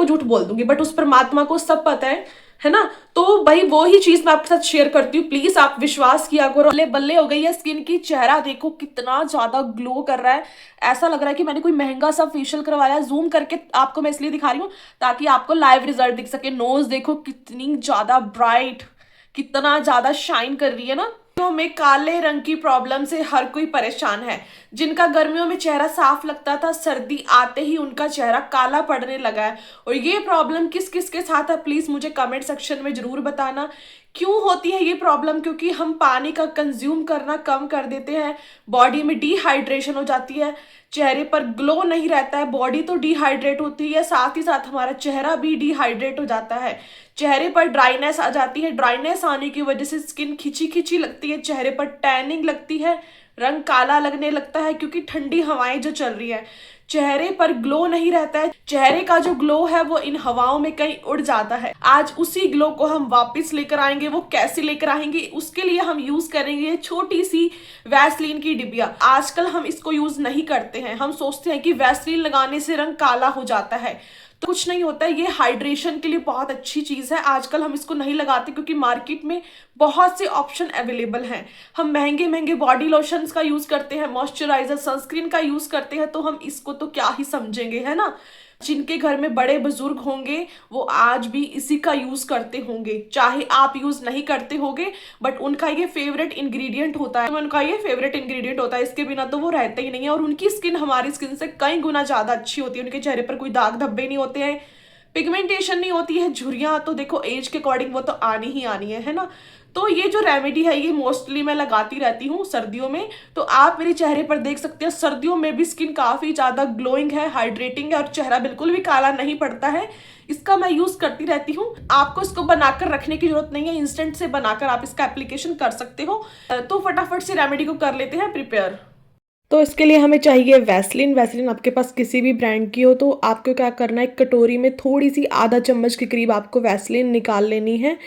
आपको झूठ बोल दूंगी, बट उस परमात्मा को सब पता है ना। तो भाई वो ही चीज मैं आपके साथ शेयर करती हूँ, प्लीज आप विश्वास किया करो। बल्ले बल्ले हो गई है स्किन की, चेहरा देखो कितना ज्यादा ग्लो कर रहा है। ऐसा लग रहा है कि मैंने कोई महंगा सा फेशियल करवाया है। जूम करके आपको मैं इसलिए दिखा रही हूँ ताकि आपको लाइव रिजल्ट दिख सके। नोज देखो कितनी ज्यादा ब्राइट, कितना ज्यादा शाइन कर रही है ना। गर्मियों में काले रंग की प्रॉब्लम से हर कोई परेशान है। जिनका गर्मियों में चेहरा साफ लगता था, सर्दी आते ही उनका चेहरा काला पड़ने लगा है। और ये प्रॉब्लम किस किस के साथ है प्लीज मुझे कमेंट सेक्शन में जरूर बताना। क्यों होती है ये प्रॉब्लम? क्योंकि हम पानी का कंज्यूम करना कम कर देते हैं, बॉडी में डिहाइड्रेशन हो जाती है, चेहरे पर ग्लो नहीं रहता है। बॉडी तो डिहाइड्रेट होती है, साथ ही साथ हमारा चेहरा भी डिहाइड्रेट हो जाता है। चेहरे पर ड्राइनेस आ जाती है। ड्राइनेस आने की वजह से स्किन खिंची खिंची लगती है, चेहरे पर टैनिंग लगती है, रंग काला लगने लगता है क्योंकि ठंडी हवाएं जो चल रही है। चेहरे पर ग्लो नहीं रहता है, चेहरे का जो ग्लो है वो इन हवाओं में कहीं उड़ जाता है। आज उसी ग्लो को हम वापस लेकर आएंगे। वो कैसे लेकर आएंगे, उसके लिए हम यूज करेंगे छोटी सी वैसलीन की डिबिया। आजकल हम इसको यूज नहीं करते हैं, हम सोचते हैं कि वैसलीन लगाने से रंग काला हो जाता है, तो कुछ नहीं होता है। ये हाइड्रेशन के लिए बहुत अच्छी चीज है। आजकल हम इसको नहीं लगाते क्योंकि मार्केट में बहुत से ऑप्शन अवेलेबल हैं। हम महंगे महंगे बॉडी लोशंस का यूज करते हैं, मॉइस्चराइजर, सनस्क्रीन का यूज करते हैं, तो हम इसको तो क्या ही समझेंगे, है ना। जिनके घर में बड़े बुजुर्ग होंगे वो आज भी इसी का यूज करते होंगे, चाहे आप यूज नहीं करते होंगे, बट उनका ये फेवरेट इंग्रेडिएंट होता है। उनका ये फेवरेट इंग्रेडिएंट होता है, इसके बिना तो वो रहते ही नहीं है। और उनकी स्किन हमारी स्किन से कई गुना ज्यादा अच्छी होती है। उनके चेहरे पर कोई दाग धब्बे नहीं होते हैं, पिगमेंटेशन नहीं होती है, झुर्रियां तो देखो एज के अकॉर्डिंग वो तो आनी ही आनी है ना। तो ये जो रेमेडी है ये मोस्टली मैं लगाती रहती हूँ सर्दियों में। तो आप मेरे चेहरे पर देख सकते हैं सर्दियों में भी स्किन काफी ज्यादा ग्लोइंग है, हाइड्रेटिंग है, और चेहरा बिल्कुल भी काला नहीं पड़ता है। इसका मैं यूज करती रहती हूँ। आपको इसको बनाकर रखने की जरूरत नहीं है, इंस्टेंट से बनाकर आप इसका एप्लीकेशन कर सकते हो। तो फटाफट से रेमेडी को कर लेते हैं प्रिपेयर। तो इसके लिए हमें चाहिए वैसलीन। वैसलीन आपके पास किसी भी ब्रांड की हो तो आपको क्या करना है, एक कटोरी में थोड़ी सी आधा चम्मच के करीब आपको वैसलीन निकाल लेनी है,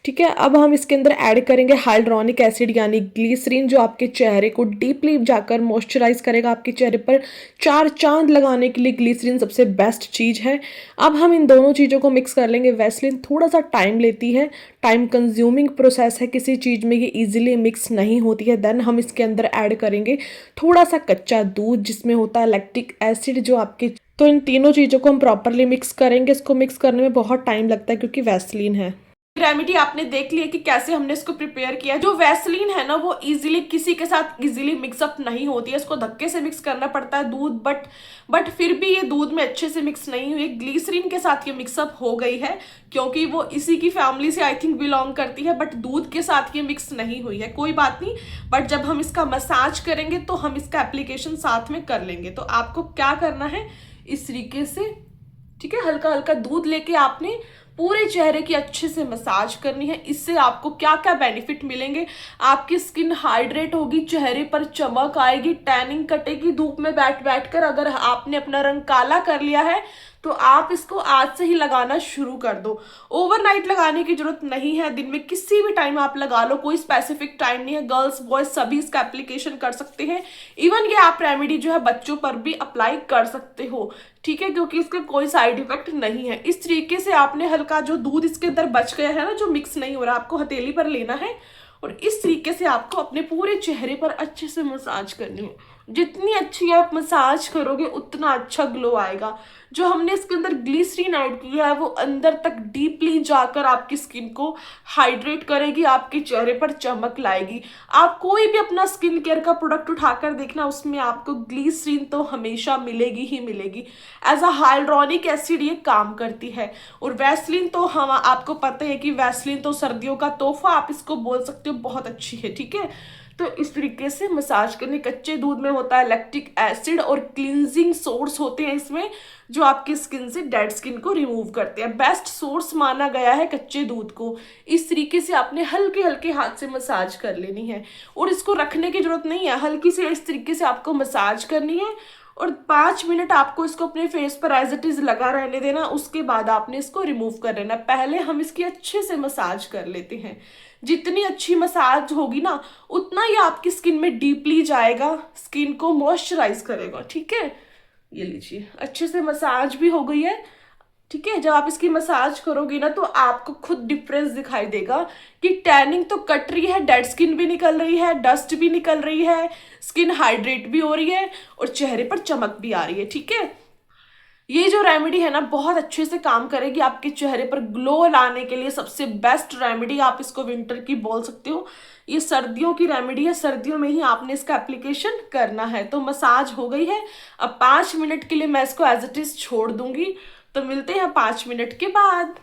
ठीक है। अब हम इसके अंदर ऐड करेंगे हाइड्रोनिक एसिड यानी ग्लिसरीन, जो आपके चेहरे को डीपली जाकर मॉइस्चराइज करेगा। आपके चेहरे पर चार चांद लगाने के लिए ग्लिसरीन सबसे बेस्ट चीज़ है। अब हम इन दोनों चीज़ों को मिक्स कर लेंगे। वैसलीन थोड़ा सा टाइम लेती है, टाइम कंज्यूमिंग प्रोसेस है, किसी चीज़ में ये ईजिली मिक्स नहीं होती है। देन हम इसके अंदर ऐड करेंगे थोड़ा सा कच्चा दूध जिसमें होता है लैक्टिक एसिड जो आपके। तो इन तीनों चीज़ों को हम प्रॉपरली मिक्स करेंगे। इसको मिक्स करने में बहुत टाइम लगता है क्योंकि वैसलीन है। रेमेडी आपने देख लिया कि कैसे हमने इसको प्रिपेयर किया। जो वैसलीन है ना वो इजीली किसी के साथ इजीली मिक्सअप नहीं होती है, इसको धक्के से मिक्स करना पड़ता है दूध, बट फिर भी ये दूध में अच्छे से मिक्स नहीं हुई। ग्लिसरीन के साथ ये मिक्सअप हो गई है क्योंकि वो इसी की फैमिली से आई थिंक बिलोंग करती है, बट दूध के साथ ये मिक्स नहीं हुई है। कोई बात नहीं, बट जब हम इसका मसाज करेंगे तो हम इसका एप्लीकेशन साथ में कर लेंगे। तो आपको क्या करना है, इस तरीके से, ठीक है, हल्का हल्का दूध लेके आपने पूरे चेहरे की अच्छे से मसाज करनी है। इससे आपको क्या क्या बेनिफिट मिलेंगे, आपकी स्किन हाइड्रेट होगी, चेहरे पर चमक आएगी, टैनिंग कटेगी। धूप में बैठ बैठ कर अगर आपने अपना रंग काला कर लिया है तो आप इसको आज से ही लगाना शुरू कर दो। ओवरनाइट लगाने की जरूरत नहीं है, दिन में किसी भी टाइम आप लगा लो, कोई स्पेसिफिक टाइम नहीं है। गर्ल्स बॉयज सभी इसका एप्लीकेशन कर सकते हैं। इवन ये आप रेमेडी जो है बच्चों पर भी अप्लाई कर सकते हो, ठीक है, क्योंकि इसके कोई साइड इफेक्ट नहीं है। इस तरीके से आपने हल्का जो दूध इसके अंदर बच गया है ना, जो मिक्स नहीं हो रहा, आपको हथेली पर लेना है और इस तरीके से आपको अपने पूरे चेहरे पर अच्छे से मसाज करनी है। जितनी अच्छी आप मसाज करोगे उतना अच्छा ग्लो आएगा। जो हमने इसके अंदर ग्लिसरीन ऐड किया है वो अंदर तक डीपली जाकर आपकी स्किन को हाइड्रेट करेगी, आपके चेहरे पर चमक लाएगी। आप कोई भी अपना स्किन केयर का प्रोडक्ट उठाकर देखना, उसमें आपको ग्लिसरीन तो हमेशा मिलेगी ही मिलेगी। एज अ हाइड्रोनिक एसिड ये काम करती है। और वैसलीन तो हम आपको पता है कि वैसलीन तो सर्दियों का तोहफा आप इसको बोल सकते हो, बहुत अच्छी है, ठीक है। तो इस तरीके से मसाज करने, कच्चे दूध में होता है लैक्टिक एसिड और क्लींजिंग सोर्स होते हैं इसमें जो आपकी स्किन से डेड स्किन को रिमूव करते हैं। बेस्ट सोर्स माना गया है कच्चे दूध को। इस तरीके से आपने हल्के हल्के हाथ से मसाज कर लेनी है और इसको रखने की जरूरत नहीं है, हल्की से इस तरीके से आपको मसाज करनी है और 5 मिनट आपको इसको अपने फेस पर एज इट इज लगा रहने देना। उसके बाद आपने इसको रिमूव कर लेना। पहले हम इसकी अच्छे से मसाज कर लेते हैं। जितनी अच्छी मसाज होगी ना उतना ये आपकी स्किन में डीपली जाएगा, स्किन को मॉइस्चराइज करेगा, ठीक है। ये लीजिए, अच्छे से मसाज भी हो गई है। ठीक है, जब आप इसकी मसाज करोगी ना तो आपको खुद डिफरेंस दिखाई देगा कि टैनिंग तो कट रही है, डेड स्किन भी निकल रही है, डस्ट भी निकल रही है, स्किन हाइड्रेट भी हो रही है और चेहरे पर चमक भी आ रही है। ठीक है, ये जो रेमेडी है ना बहुत अच्छे से काम करेगी आपके चेहरे पर ग्लो लाने के लिए। सबसे बेस्ट रेमेडी आप इसको विंटर की बोल सकते हो। ये सर्दियों की रेमेडी है, सर्दियों में ही आपने इसका एप्लीकेशन करना है। तो मसाज हो गई है, अब 5 मिनट के लिए मैं इसको एज इट इज छोड़ दूंगी। तो मिलते हैं 5 मिनट के बाद।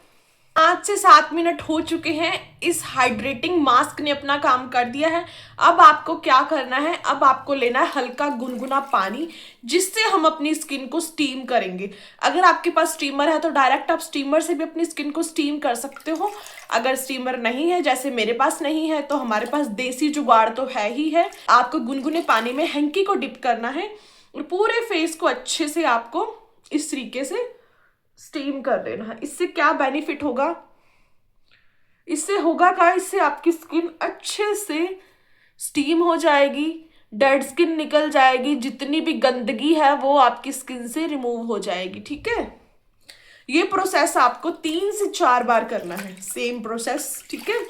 5 से 7 मिनट हो चुके हैं, इस हाइड्रेटिंग मास्क ने अपना काम कर दिया है। अब आपको क्या करना है, अब आपको लेना है हल्का गुनगुना पानी, जिससे हम अपनी स्किन को स्टीम करेंगे। अगर आपके पास स्टीमर है तो डायरेक्ट आप स्टीमर से भी अपनी स्किन को स्टीम कर सकते हो। अगर स्टीमर नहीं है, जैसे मेरे पास नहीं है, तो हमारे पास देसी जुगाड़ तो है ही है। आपको गुनगुने पानी में हैंकी को डिप करना है और पूरे फेस को अच्छे से आपको इस तरीके से स्टीम कर लेना है। इससे क्या बेनिफिट होगा, इससे होगा क्या, इससे आपकी स्किन अच्छे से स्टीम हो जाएगी, डेड स्किन निकल जाएगी, जितनी भी गंदगी है वो आपकी स्किन से रिमूव हो जाएगी। ठीक है, ये प्रोसेस आपको 3 से 4 बार करना है, सेम प्रोसेस। ठीक है,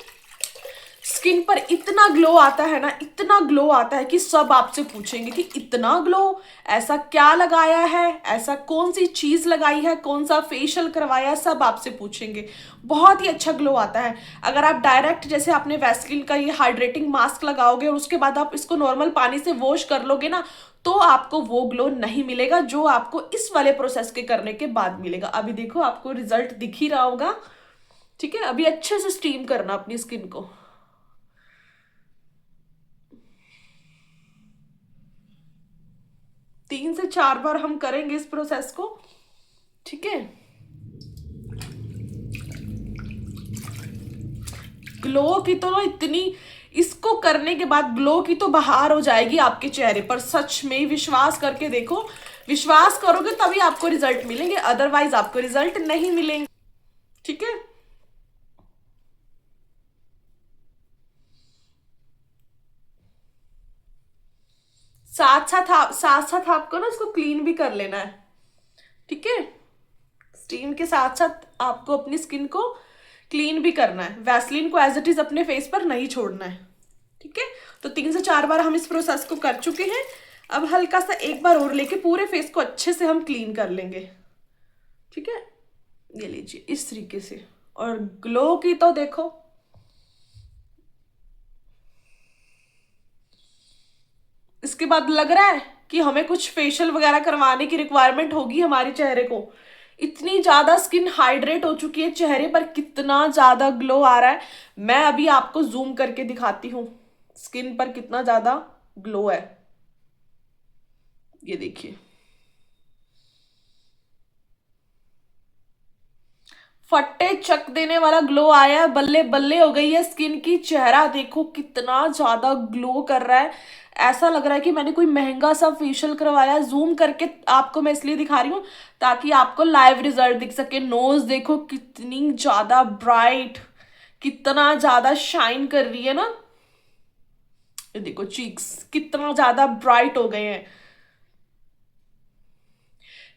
स्किन पर इतना ग्लो आता है ना, इतना ग्लो आता है कि सब आपसे पूछेंगे कि इतना ग्लो, ऐसा क्या लगाया है, ऐसा कौन सी चीज लगाई है, कौन सा फेशियल करवाया है, सब आपसे पूछेंगे। बहुत ही अच्छा ग्लो आता है। अगर आप डायरेक्ट जैसे आपने वैसलीन का ये हाइड्रेटिंग मास्क लगाओगे और उसके बाद आप इसको नॉर्मल पानी से वॉश कर लोगे ना, तो आपको वो ग्लो नहीं मिलेगा जो आपको इस वाले प्रोसेस के करने के बाद मिलेगा। अभी देखो आपको रिजल्ट दिख ही रहा होगा। ठीक है, अभी अच्छे से स्टीम करना अपनी स्किन को। 3 से 4 बार हम करेंगे इस प्रोसेस को। ठीक है, ग्लो की तो इतनी, इसको करने के बाद ग्लो की तो बहार हो जाएगी आपके चेहरे पर। सच में विश्वास करके देखो, विश्वास करोगे तभी आपको रिजल्ट मिलेंगे, अदरवाइज आपको रिजल्ट नहीं मिलेंगे। ठीक है, साथ साथ आपको ना इसको क्लीन भी कर लेना है। ठीक है, स्टीम के साथ साथ आपको अपनी स्किन को क्लीन भी करना है। वैसलीन को एज इट इज अपने फेस पर नहीं छोड़ना है। ठीक है, तो 3 से 4 बार हम इस प्रोसेस को कर चुके हैं। अब हल्का सा एक बार और लेके पूरे फेस को अच्छे से हम क्लीन कर लेंगे। ठीक है, ये लीजिए इस तरीके से। और ग्लो की तो देखो, इसके बाद लग रहा है कि हमें कुछ फेशियल वगैरह करवाने की रिक्वायरमेंट होगी हमारे चेहरे को। इतनी ज्यादा स्किन हाइड्रेट हो चुकी है, चेहरे पर कितना ज्यादा ग्लो आ रहा है। मैं अभी आपको जूम करके दिखाती हूँ स्किन पर कितना ज्यादा ग्लो है। ये देखिए, फट्टे चक देने वाला ग्लो आया, बल्ले बल्ले हो गई है स्किन की। चेहरा देखो कितना ज्यादा ग्लो कर रहा है, ऐसा लग रहा है कि मैंने कोई महंगा सा फेशियल करवाया। जूम करके आपको मैं इसलिए दिखा रही हूँ ताकि आपको लाइव रिजल्ट दिख सके। नोज देखो कितनी ज्यादा ब्राइट, कितना ज्यादा शाइन कर रही है ना। ये देखो चीक्स कितना ज्यादा ब्राइट हो गए हैं,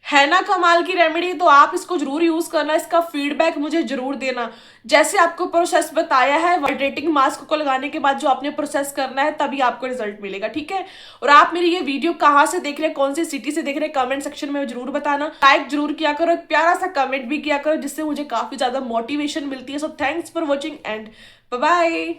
है ना कमाल की रेमेडी। तो आप इसको जरूर यूज करना, इसका फीडबैक मुझे जरूर देना। जैसे आपको प्रोसेस बताया है, हाइड्रेटिंग मास्क को लगाने के बाद जो आपने प्रोसेस करना है तभी आपको रिजल्ट मिलेगा। ठीक है, और आप मेरी ये वीडियो कहाँ से देख रहे हैं, कौन सी सिटी से देख रहे हैं, कमेंट सेक्शन में जरूर बताना। लाइक जरूर किया करो, एक प्यारा सा कमेंट भी किया करो, जिससे मुझे काफी ज्यादा मोटिवेशन मिलती है। So thanks for watching and bye bye.